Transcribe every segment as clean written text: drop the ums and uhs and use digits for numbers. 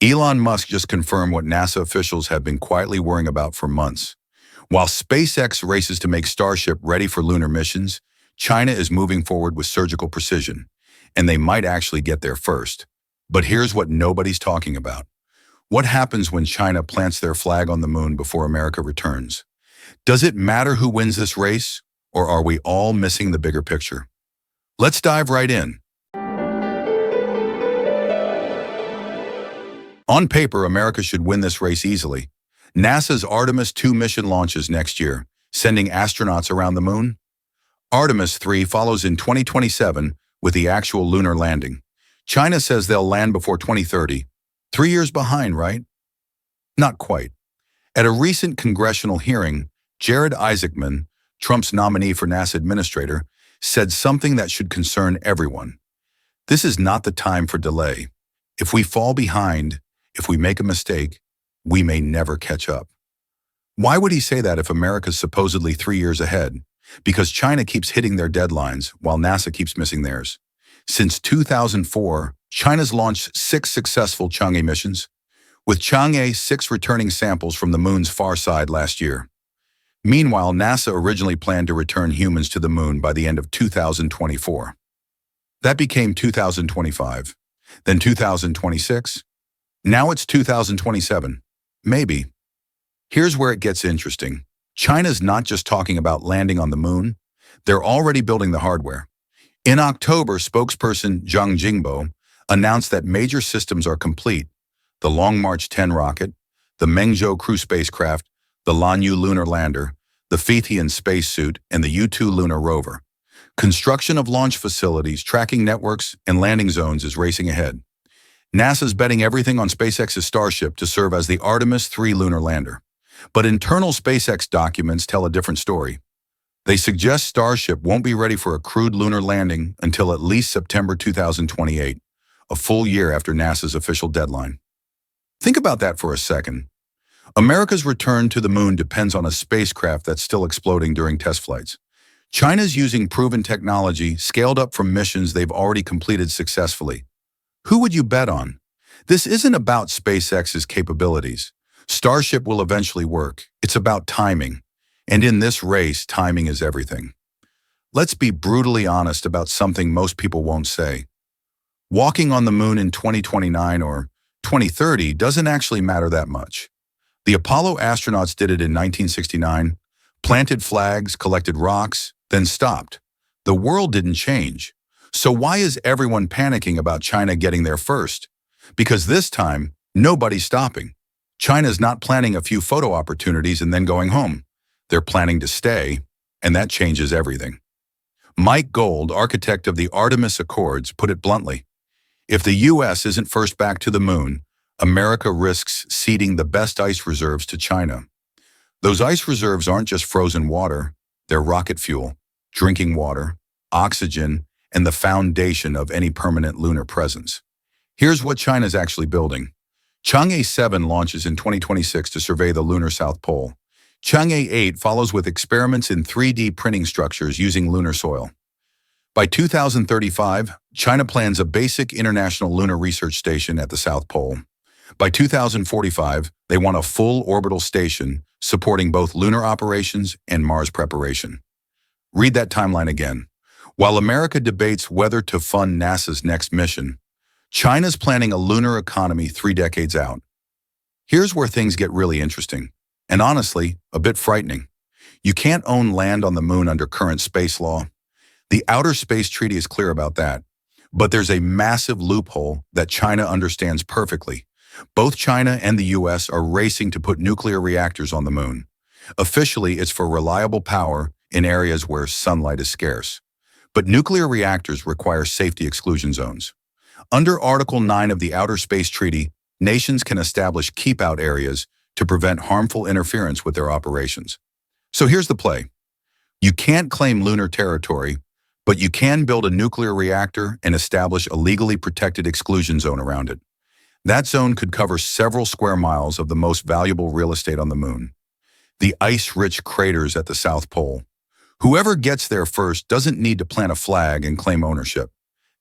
Elon Musk just confirmed what NASA officials have been quietly worrying about for months. While SpaceX races to make Starship ready for lunar missions, China is moving forward with surgical precision, and they might actually get there first. But here's what nobody's talking about. What happens when China plants their flag on the moon before America returns? Does it matter who wins this race, or are we all missing the bigger picture? Let's dive right in. On paper, America should win this race easily. NASA's Artemis 2 mission launches next year, sending astronauts around the moon. Artemis 3 follows in 2027 with the actual lunar landing. China says they'll land before 2030. 3 years behind, right? Not quite. At a recent congressional hearing, Jared Isaacman, Trump's nominee for NASA administrator, said something that should concern everyone. This is not the time for delay. If we fall behind, if we make a mistake, we may never catch up. Why would he say that if America's supposedly 3 years ahead? Because China keeps hitting their deadlines while NASA keeps missing theirs. Since 2004, China's launched 6 successful Chang'e missions, with Chang'e 6 returning samples from the moon's far side last year. Meanwhile, NASA originally planned to return humans to the moon by the end of 2024. That became 2025, then 2026. Now it's 2027. Maybe. Here's where it gets interesting. China's not just talking about landing on the moon. They're already building the hardware. In October, spokesperson Zhang Jingbo announced that major systems are complete: the Long March 10 rocket, the Mengzhou crew spacecraft, the Lanyu lunar lander, the Feitian spacesuit, and the U-2 lunar rover. Construction of launch facilities, tracking networks, and landing zones is racing ahead. NASA's betting everything on SpaceX's Starship to serve as the Artemis 3 lunar lander. But internal SpaceX documents tell a different story. They suggest Starship won't be ready for a crewed lunar landing until at least September 2028, a full year after NASA's official deadline. Think about that for a second. America's return to the moon depends on a spacecraft that's still exploding during test flights. China's using proven technology scaled up from missions they've already completed successfully. Who would you bet on? This isn't about SpaceX's capabilities. Starship will eventually work. It's about timing. And in this race, timing is everything. Let's be brutally honest about something most people won't say. Walking on the moon in 2029 or 2030 doesn't actually matter that much. The Apollo astronauts did it in 1969, planted flags, collected rocks, then stopped. The world didn't change. So why is everyone panicking about China getting there first? Because this time, nobody's stopping. China's not planning a few photo opportunities and then going home. They're planning to stay, and that changes everything. Mike Gold, architect of the Artemis Accords, put it bluntly. If the U.S. isn't first back to the moon, America risks ceding the best ice reserves to China. Those ice reserves aren't just frozen water, they're rocket fuel, drinking water, oxygen, and the foundation of any permanent lunar presence. Here's what China's actually building. Chang'e 7 launches in 2026 to survey the lunar South Pole. Chang'e 8 follows with experiments in 3D printing structures using lunar soil. By 2035, China plans a basic international lunar research station at the South Pole. By 2045, they want a full orbital station supporting both lunar operations and Mars preparation. Read that timeline again. While America debates whether to fund NASA's next mission, China's planning a lunar economy 3 decades out. Here's where things get really interesting, and honestly, a bit frightening. You can't own land on the moon under current space law. The Outer Space Treaty is clear about that. But there's a massive loophole that China understands perfectly. Both China and the U.S. are racing to put nuclear reactors on the moon. Officially, it's for reliable power in areas where sunlight is scarce. But nuclear reactors require safety exclusion zones. Under Article 9 of the Outer Space Treaty, nations can establish keep-out areas to prevent harmful interference with their operations. So here's the play. You can't claim lunar territory, but you can build a nuclear reactor and establish a legally protected exclusion zone around it. That zone could cover several square miles of the most valuable real estate on the moon, the ice-rich craters at the South Pole. Whoever gets there first doesn't need to plant a flag and claim ownership.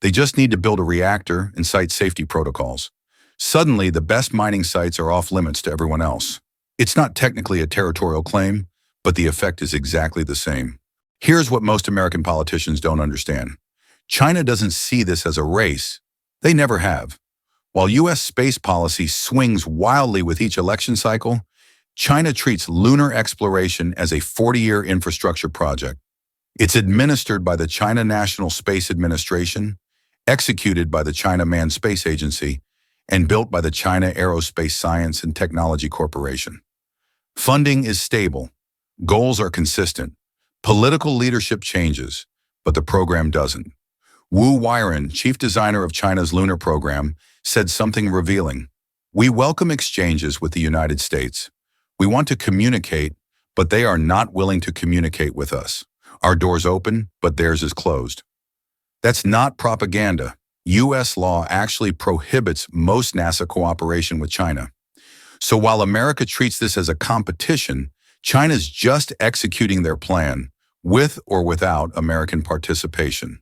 They just need to build a reactor and cite safety protocols. Suddenly, the best mining sites are off limits to everyone else. It's not technically a territorial claim, but the effect is exactly the same. Here's what most American politicians don't understand. China doesn't see this as a race. They never have. While U.S. space policy swings wildly with each election cycle, China treats lunar exploration as a 40-year infrastructure project. It's administered by the China National Space Administration, executed by the China Manned Space Agency, and built by the China Aerospace Science and Technology Corporation. Funding is stable. Goals are consistent. Political leadership changes, but the program doesn't. Wu Weiren, chief designer of China's lunar program, said something revealing. "We welcome exchanges with the United States. We want to communicate, but they are not willing to communicate with us. Our door's open, but theirs is closed." That's not propaganda. U.S. law actually prohibits most NASA cooperation with China. So while America treats this as a competition, China's just executing their plan, with or without American participation.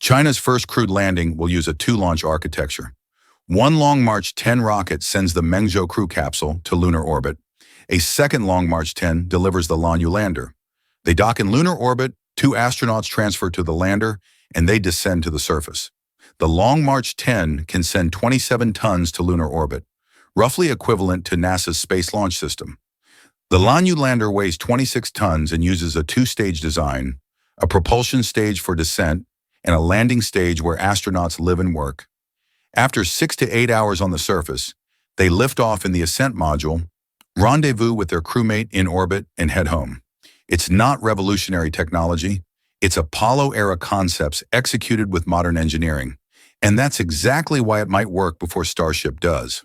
China's first crewed landing will use a two-launch architecture. One Long March 10 rocket sends the Mengzhou crew capsule to lunar orbit. A second Long March 10 delivers the Lunar lander. They dock in lunar orbit, 2 astronauts transfer to the lander, and they descend to the surface. The Long March 10 can send 27 tons to lunar orbit, roughly equivalent to NASA's Space Launch System. The Lunar lander weighs 26 tons and uses a two-stage design, a propulsion stage for descent, and a landing stage where astronauts live and work. After 6 to 8 hours on the surface, they lift off in the ascent module, rendezvous with their crewmate in orbit, and head home. It's not revolutionary technology. It's Apollo-era concepts executed with modern engineering. And that's exactly why it might work before Starship does.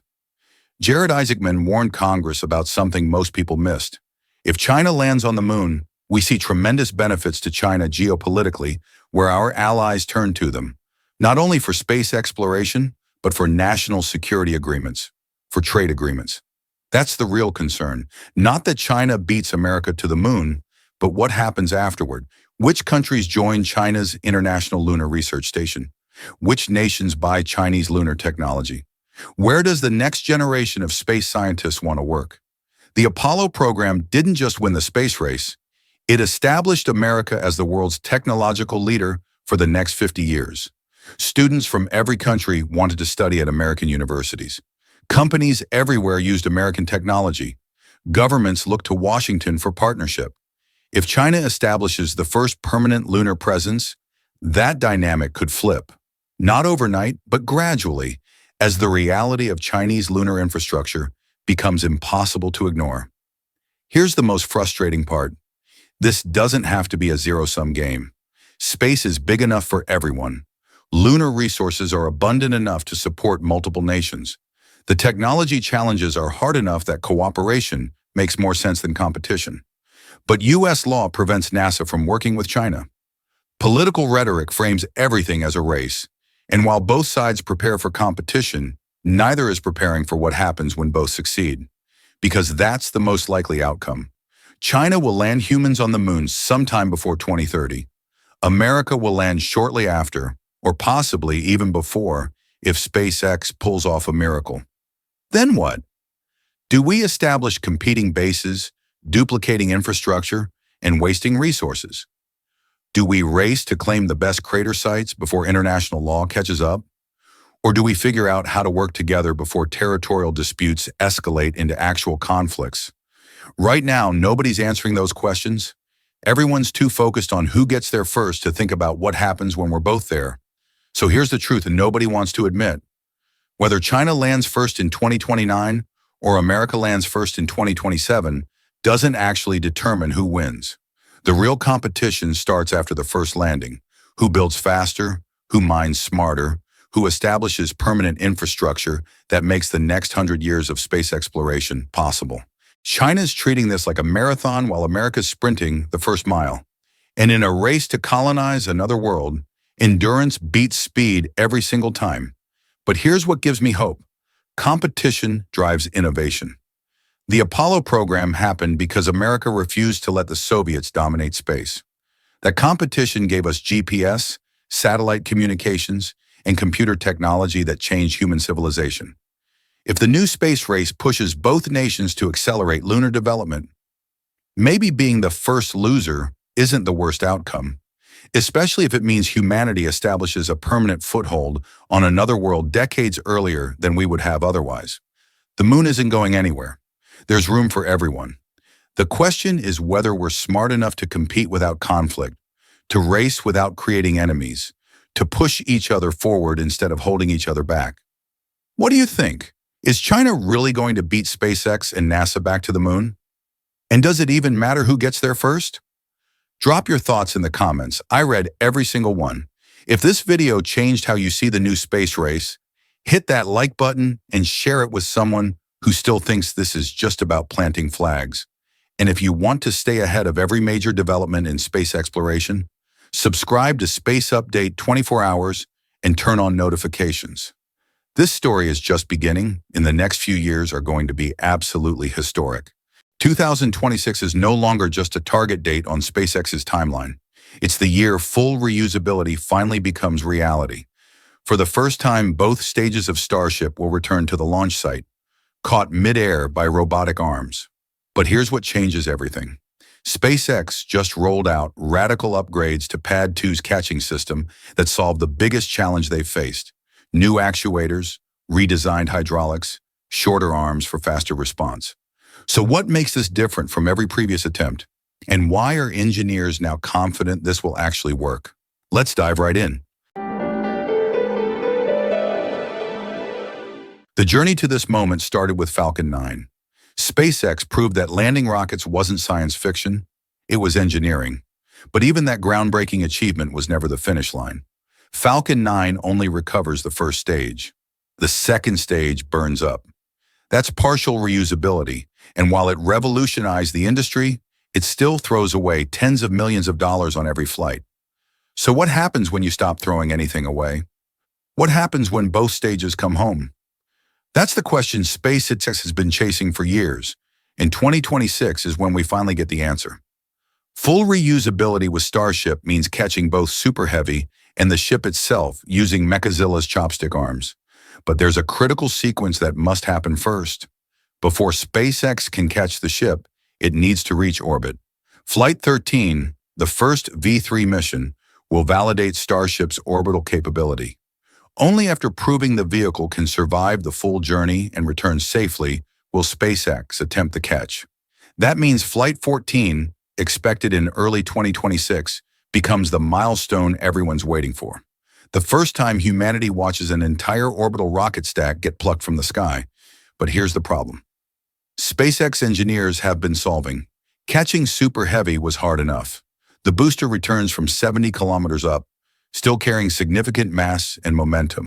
Jared Isaacman warned Congress about something most people missed. If China lands on the moon, we see tremendous benefits to China geopolitically, where our allies turn to them, not only for space exploration, but for national security agreements, for trade agreements. That's the real concern. Not that China beats America to the moon, but what happens afterward. Which countries join China's International Lunar Research Station? Which nations buy Chinese lunar technology? Where does the next generation of space scientists want to work? The Apollo program didn't just win the space race. It established America as the world's technological leader for the next 50 years. Students from every country wanted to study at American universities. Companies everywhere used American technology. Governments looked to Washington for partnership. If China establishes the first permanent lunar presence, that dynamic could flip. Not overnight, but gradually, as the reality of Chinese lunar infrastructure becomes impossible to ignore. Here's the most frustrating part. This doesn't have to be a zero-sum game. Space is big enough for everyone. Lunar resources are abundant enough to support multiple nations. The technology challenges are hard enough that cooperation makes more sense than competition. But U.S. law prevents NASA from working with China. Political rhetoric frames everything as a race, and while both sides prepare for competition, neither is preparing for what happens when both succeed, because that's the most likely outcome. China will land humans on the moon sometime before 2030. America will land shortly after, or possibly even before, if SpaceX pulls off a miracle. Then what? Do we establish competing bases, duplicating infrastructure, and wasting resources? Do we race to claim the best crater sites before international law catches up? Or do we figure out how to work together before territorial disputes escalate into actual conflicts? Right now, nobody's answering those questions. Everyone's too focused on who gets there first to think about what happens when we're both there. So here's the truth, and nobody wants to admit. Whether China lands first in 2029 or America lands first in 2027 doesn't actually determine who wins. The real competition starts after the first landing. Who builds faster? Who mines smarter? Who establishes permanent infrastructure that makes the next 100 years of space exploration possible? China's treating this like a marathon while America's sprinting the first mile. And in a race to colonize another world, endurance beats speed every single time. But here's what gives me hope. Competition drives innovation. The Apollo program happened because America refused to let the Soviets dominate space. That competition gave us GPS, satellite communications, and computer technology that changed human civilization. If the new space race pushes both nations to accelerate lunar development, maybe being the first loser isn't the worst outcome, especially if it means humanity establishes a permanent foothold on another world decades earlier than we would have otherwise. The moon isn't going anywhere. There's room for everyone. The question is whether we're smart enough to compete without conflict, to race without creating enemies, to push each other forward instead of holding each other back. What do you think? Is China really going to beat SpaceX and NASA back to the moon? And does it even matter who gets there first? Drop your thoughts in the comments. I read every single one. If this video changed how you see the new space race, hit that like button and share it with someone who still thinks this is just about planting flags. And if you want to stay ahead of every major development in space exploration, subscribe to Space Update 24 hours and turn on notifications. This story is just beginning, and the next few years are going to be absolutely historic. 2026 is no longer just a target date on SpaceX's timeline. It's the year full reusability finally becomes reality. For the first time, both stages of Starship will return to the launch site, caught mid-air by robotic arms. But here's what changes everything. SpaceX just rolled out radical upgrades to Pad 2's catching system that solved the biggest challenge they've faced. New actuators, redesigned hydraulics, shorter arms for faster response. So what makes this different from every previous attempt? And why are engineers now confident this will actually work? Let's dive right in. The journey to this moment started with Falcon 9. SpaceX proved that landing rockets wasn't science fiction, it was engineering. But even that groundbreaking achievement was never the finish line. Falcon 9 only recovers the first stage. The second stage burns up. That's partial reusability, and while it revolutionized the industry, it still throws away tens of millions of dollars on every flight. So what happens when you stop throwing anything away? What happens when both stages come home? That's the question SpaceX has been chasing for years, and 2026 is when we finally get the answer. Full reusability with Starship means catching both Super Heavy and the ship itself using Mechazilla's chopstick arms. But there's a critical sequence that must happen first. Before SpaceX can catch the ship, it needs to reach orbit. Flight 13, the first V3 mission, will validate Starship's orbital capability. Only after proving the vehicle can survive the full journey and return safely will SpaceX attempt the catch. That means Flight 14, expected in early 2026, becomes the milestone everyone's waiting for. The first time humanity watches an entire orbital rocket stack get plucked from the sky. But here's the problem. SpaceX engineers have been solving. Catching Super Heavy was hard enough. The booster returns from 70 kilometers up, still carrying significant mass and momentum.